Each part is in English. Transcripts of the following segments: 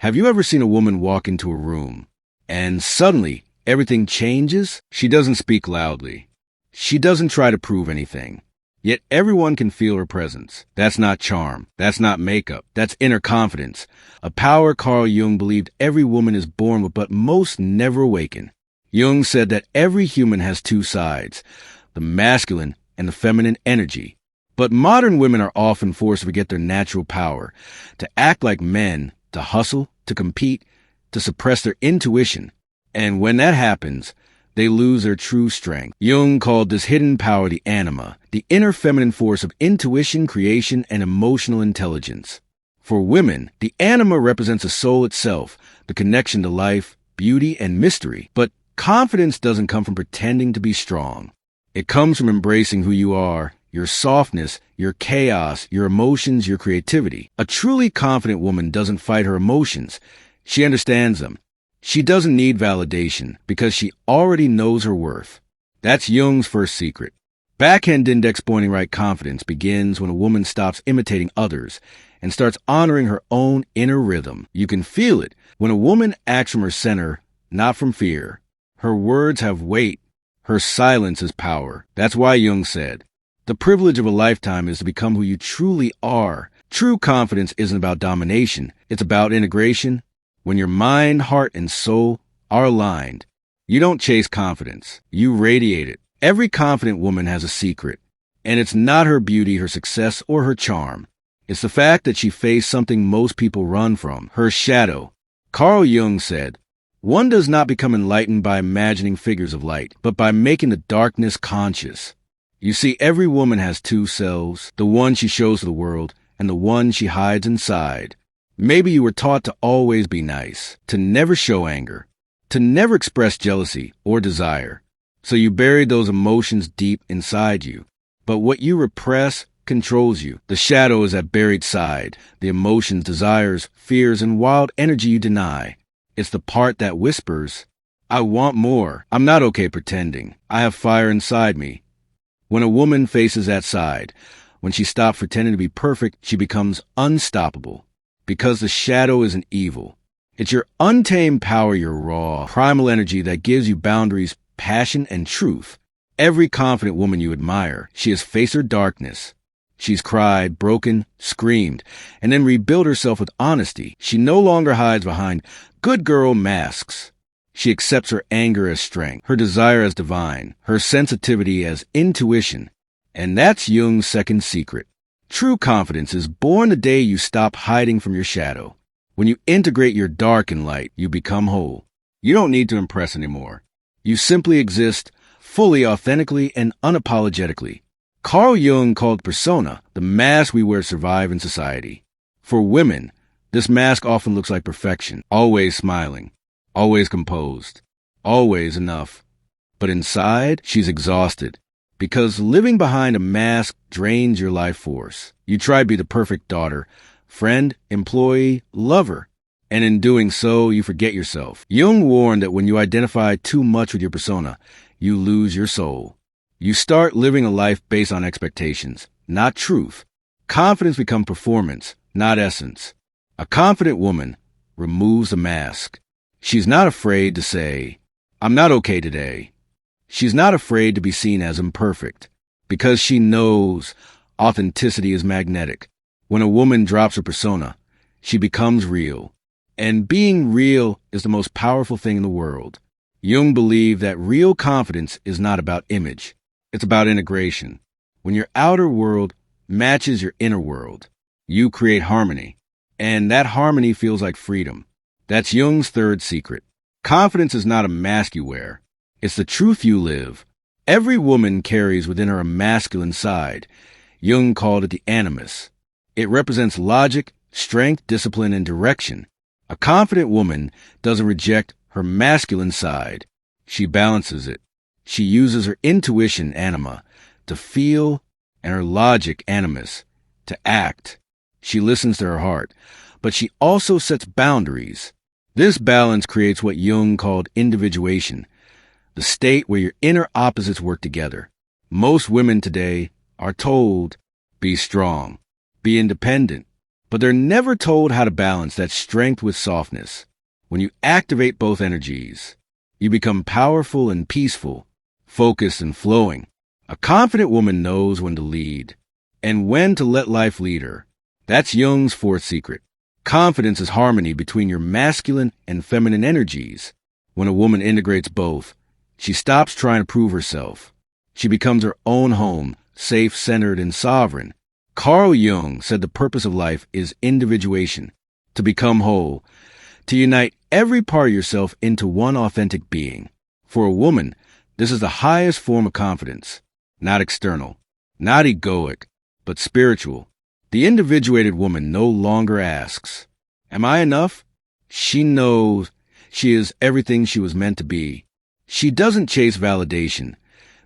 Have you ever seen a woman walk into a room and suddenly everything changes? She doesn't speak loudly. She doesn't try to prove anything. Yet everyone can feel her presence. That's not charm. That's not makeup. That's inner confidence. A power Carl Jung believed every woman is born with, but most never awaken. Jung said that every human has two sides, the masculine and the feminine energy. But modern women are often forced to forget their natural power, to act like men, to hustle, to compete, to suppress their intuition. And when that happens, they lose their true strength. Jung called this hidden power the anima, the inner feminine force of intuition, creation, and emotional intelligence. For women, the anima represents the soul itself, the connection to life, beauty, and mystery. But confidence doesn't come from pretending to be strong. It comes from embracing who you are, your softness, your chaos, your emotions, your creativity. A truly confident woman doesn't fight her emotions. She understands them. She doesn't need validation because she already knows her worth. That's Jung's first secret. Backhand index pointing right confidence begins when a woman stops imitating others and starts honoring her own inner rhythm. You can feel it when a woman acts from her center, not from fear. Her words have weight. Her silence is power. That's why Jung said, the privilege of a lifetime is to become who you truly are. True confidence isn't about domination. It's about integration. When your mind, heart, and soul are aligned, you don't chase confidence. You radiate it. Every confident woman has a secret, and it's not her beauty, her success, or her charm. It's the fact that she faced something most people run from, her shadow. Carl Jung said, one does not become enlightened by imagining figures of light, but by making the darkness conscious. You see, every woman has two selves, the one she shows to the world and the one she hides inside. Maybe you were taught to always be nice, to never show anger, to never express jealousy or desire. So you buried those emotions deep inside you. But what you repress controls you. The shadow is that buried side, the emotions, desires, fears, and wild energy you deny. It's the part that whispers, I want more. I'm not okay pretending. I have fire inside me. When a woman faces that side, when she stops pretending to be perfect, she becomes unstoppable. Because the shadow isn't evil. It's your untamed power, your raw, primal energy that gives you boundaries, passion, and truth. Every confident woman you admire, she has faced her darkness. She's cried, broken, screamed, and then rebuilt herself with honesty. She no longer hides behind good girl masks. She accepts her anger as strength, her desire as divine, her sensitivity as intuition. And that's Jung's second secret. True confidence is born the day you stop hiding from your shadow. When you integrate your dark and light, you become whole. You don't need to impress anymore. You simply exist fully, authentically, and unapologetically. Carl Jung called persona the mask we wear to survive in society. For women, this mask often looks like perfection, always smiling, always composed, always enough. But inside, she's exhausted. Because living behind a mask drains your life force. You try to be the perfect daughter, friend, employee, lover. And in doing so, you forget yourself. Jung warned that when you identify too much with your persona, you lose your soul. You start living a life based on expectations, not truth. Confidence becomes performance, not essence. A confident woman removes the mask. She's not afraid to say, I'm not okay today. She's not afraid to be seen as imperfect, because she knows authenticity is magnetic. When a woman drops her persona, she becomes real. And being real is the most powerful thing in the world. Jung believed that real confidence is not about image. It's about integration. When your outer world matches your inner world, you create harmony. And that harmony feels like freedom. That's Jung's third secret. Confidence is not a mask you wear. It's the truth you live. Every woman carries within her a masculine side. Jung called it the animus. It represents logic, strength, discipline, and direction. A confident woman doesn't reject her masculine side. She balances it. She uses her intuition, anima, to feel, and her logic, animus, to act. She listens to her heart, but she also sets boundaries. This balance creates what Jung called individuation, the state where your inner opposites work together. Most women today are told, be strong, be independent. but they're never told how to balance that strength with softness. When you activate both energies, you become powerful and peaceful, focused and flowing. A confident woman knows when to lead and when to let life lead her. That's Jung's fourth secret. Confidence is harmony between your masculine and feminine energies. When a woman integrates both, she stops trying to prove herself. She becomes her own home, safe, centered, and sovereign. Carl Jung said the purpose of life is individuation, to become whole, to unite every part of yourself into one authentic being. For a woman, this is the highest form of confidence, not external, not egoic, but spiritual. The individuated woman no longer asks, "Am I enough?" She knows she is everything she was meant to be. She doesn't chase validation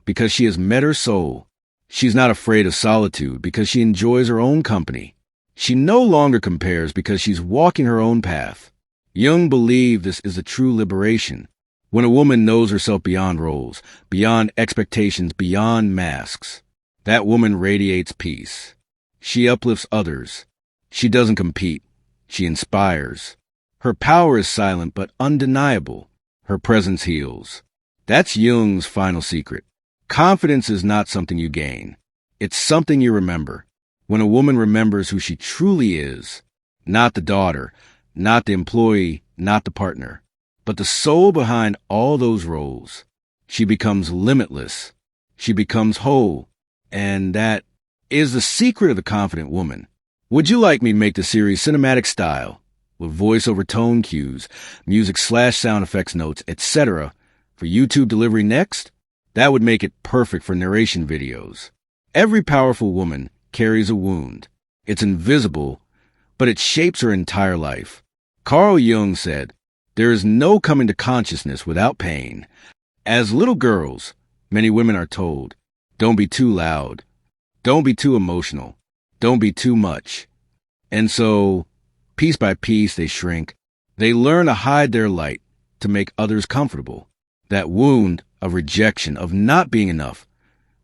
because she has met her soul. She's not afraid of solitude because she enjoys her own company. She no longer compares because she's walking her own path. Jung believed this is a true liberation. When a woman knows herself beyond roles, beyond expectations, beyond masks, that woman radiates peace. She uplifts others. She doesn't compete. She inspires. Her power is silent but undeniable. Her presence heals. That's Jung's final secret. Confidence is not something you gain. It's something you remember. When a woman remembers who she truly is, not the daughter, not the employee, not the partner, but the soul behind all those roles, she becomes limitless. She becomes whole. And that is the secret of the confident woman. Would you like me to make the series cinematic style, with voiceover tone cues, music/sound effects notes, etc., for YouTube delivery next? That would make it perfect for narration videos. Every powerful woman carries a wound. It's invisible, but it shapes her entire life. Carl Jung said, "There is no coming to consciousness without pain." As little girls, many women are told, "Don't be too loud. Don't be too emotional. Don't be too much." And so, piece by piece, they shrink. They learn to hide their light to make others comfortable. That wound of rejection, of not being enough,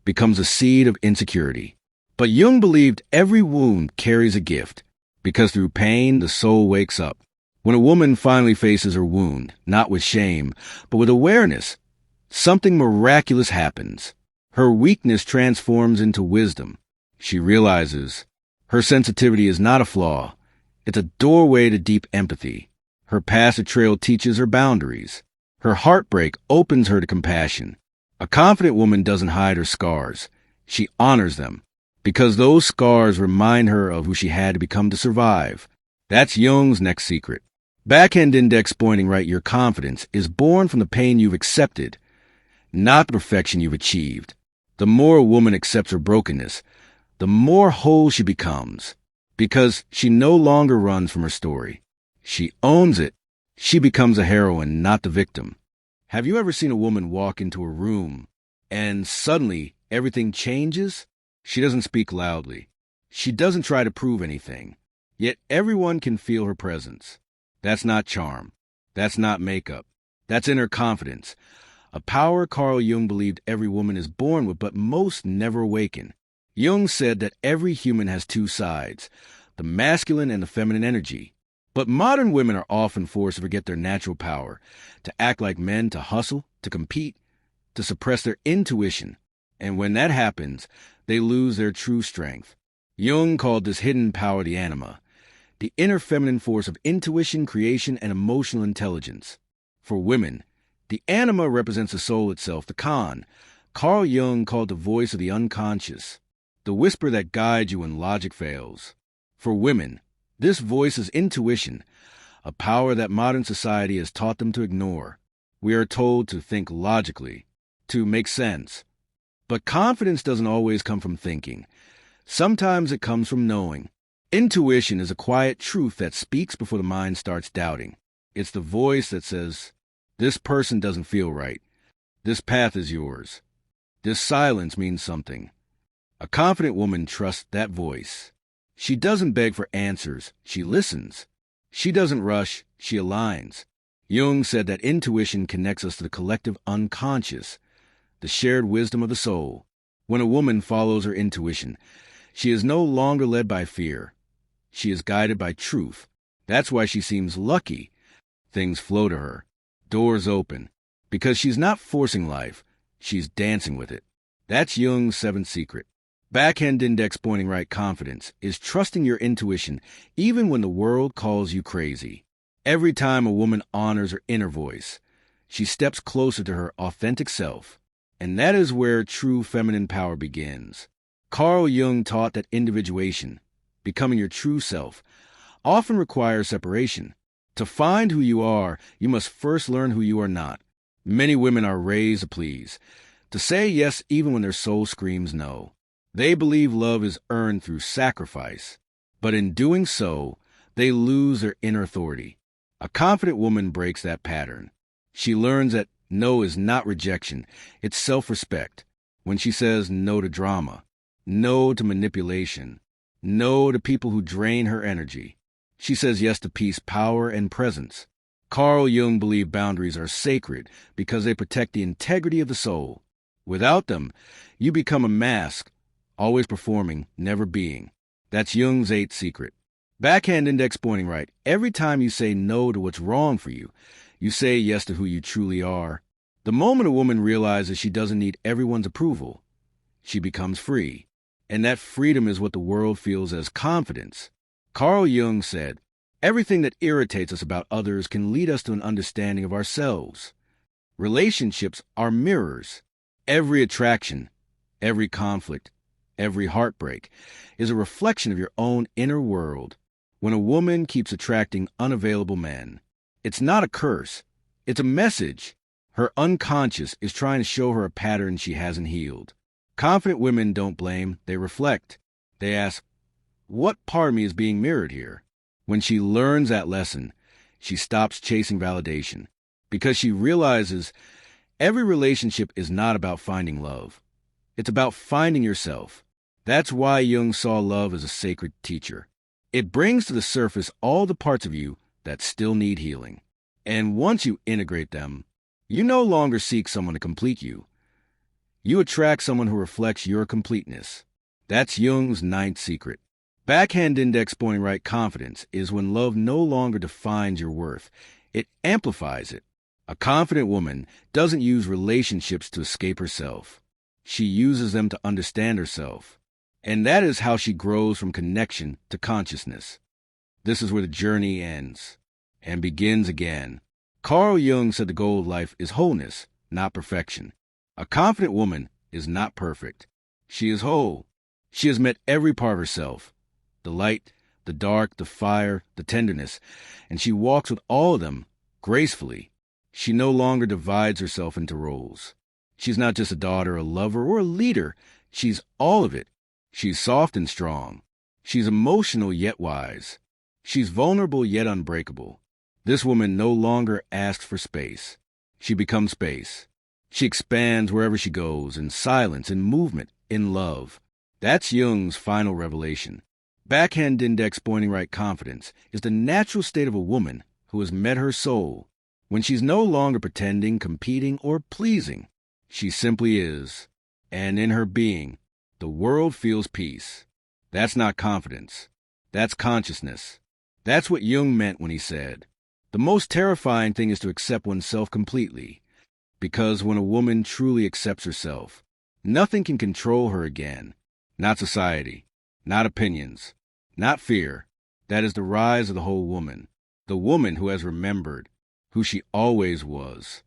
becomes a seed of insecurity. But Jung believed every wound carries a gift, because through pain, the soul wakes up. When a woman finally faces her wound, not with shame, but with awareness, something miraculous happens. Her weakness transforms into wisdom. She realizes her sensitivity is not a flaw. It's a doorway to deep empathy. Her past betrayal teaches her boundaries. Her heartbreak opens her to compassion. A confident woman doesn't hide her scars. She honors them, because those scars remind her of who she had to become to survive. That's Jung's next secret. Backhand index pointing right, your confidence is born from the pain you've accepted, not the perfection you've achieved. The more a woman accepts her brokenness, the more whole she becomes, because she no longer runs from her story. She owns it. She becomes a heroine, not the victim. Have you ever seen a woman walk into a room and suddenly everything changes? She doesn't speak loudly. She doesn't try to prove anything. Yet everyone can feel her presence. That's not charm. That's not makeup. That's inner confidence. A power Carl Jung believed every woman is born with, but most never awaken. Jung said that every human has two sides, the masculine and the feminine energy. But modern women are often forced to forget their natural power, to act like men, to hustle, to compete, to suppress their intuition. And when that happens, they lose their true strength. Jung called this hidden power the anima, the inner feminine force of intuition, creation, and emotional intelligence. For women, the anima represents the soul itself, the Khan. Carl Jung called the voice of the unconscious, the whisper that guides you when logic fails. For women, this voice is intuition, a power that modern society has taught them to ignore. We are told to think logically, to make sense. But confidence doesn't always come from thinking. Sometimes it comes from knowing. Intuition is a quiet truth that speaks before the mind starts doubting. It's the voice that says, "This person doesn't feel right. This path is yours. This silence means something." A confident woman trusts that voice. She doesn't beg for answers. She listens. She doesn't rush. She aligns. Jung said that intuition connects us to the collective unconscious, the shared wisdom of the soul. When a woman follows her intuition, she is no longer led by fear. She is guided by truth. That's why she seems lucky. Things flow to her. Doors open. Because she's not forcing life. She's dancing with it. That's Jung's seventh secret. Backhand index pointing right confidence is trusting your intuition even when the world calls you crazy. Every time a woman honors her inner voice, she steps closer to her authentic self. And that is where true feminine power begins. Carl Jung taught that individuation, becoming your true self, often requires separation. To find who you are, you must first learn who you are not. Many women are raised to please, to say yes even when their soul screams no. They believe love is earned through sacrifice, but in doing so, they lose their inner authority. A confident woman breaks that pattern. She learns that no is not rejection, it's self-respect. When she says no to drama, no to manipulation, no to people who drain her energy, she says yes to peace, power, and presence. Carl Jung believed boundaries are sacred because they protect the integrity of the soul. Without them, you become a mask, always performing, never being. That's Jung's eighth secret. Backhand index pointing right. Every time you say no to what's wrong for you, you say yes to who you truly are. The moment a woman realizes she doesn't need everyone's approval, she becomes free. And that freedom is what the world feels as confidence. Carl Jung said, everything that irritates us about others can lead us to an understanding of ourselves. Relationships are mirrors. Every attraction, every conflict, every heartbreak is a reflection of your own inner world. When a woman keeps attracting unavailable men, it's not a curse, it's a message. Her unconscious is trying to show her a pattern she hasn't healed. Confident women don't blame, they reflect. They ask, what part of me is being mirrored here? When she learns that lesson, she stops chasing validation because she realizes every relationship is not about finding love. It's about finding yourself. That's why Jung saw love as a sacred teacher. It brings to the surface all the parts of you that still need healing. And once you integrate them, you no longer seek someone to complete you. You attract someone who reflects your completeness. That's Jung's ninth secret. Backhand index pointing right confidence is when love no longer defines your worth. It amplifies it. A confident woman doesn't use relationships to escape herself. She uses them to understand herself. And that is how she grows from connection to consciousness. This is where the journey ends and begins again. Carl Jung said the goal of life is wholeness, not perfection. A confident woman is not perfect. She is whole. She has met every part of herself. The light, the dark, the fire, the tenderness, and she walks with all of them gracefully. She no longer divides herself into roles. She's not just a daughter, a lover, or a leader. She's all of it. She's soft and strong. She's emotional yet wise. She's vulnerable yet unbreakable. This woman no longer asks for space. She becomes space. She expands wherever she goes, in silence, in movement, in love. That's Jung's final revelation. Backhand index pointing right confidence is the natural state of a woman who has met her soul. When she's no longer pretending, competing, or pleasing, she simply is. And in her being, the world feels peace. That's not confidence. That's consciousness. That's what Jung meant when he said, the most terrifying thing is to accept oneself completely. Because when a woman truly accepts herself, nothing can control her again. Not society, not opinions, not fear. That is the rise of the whole woman. The woman who has remembered who she always was.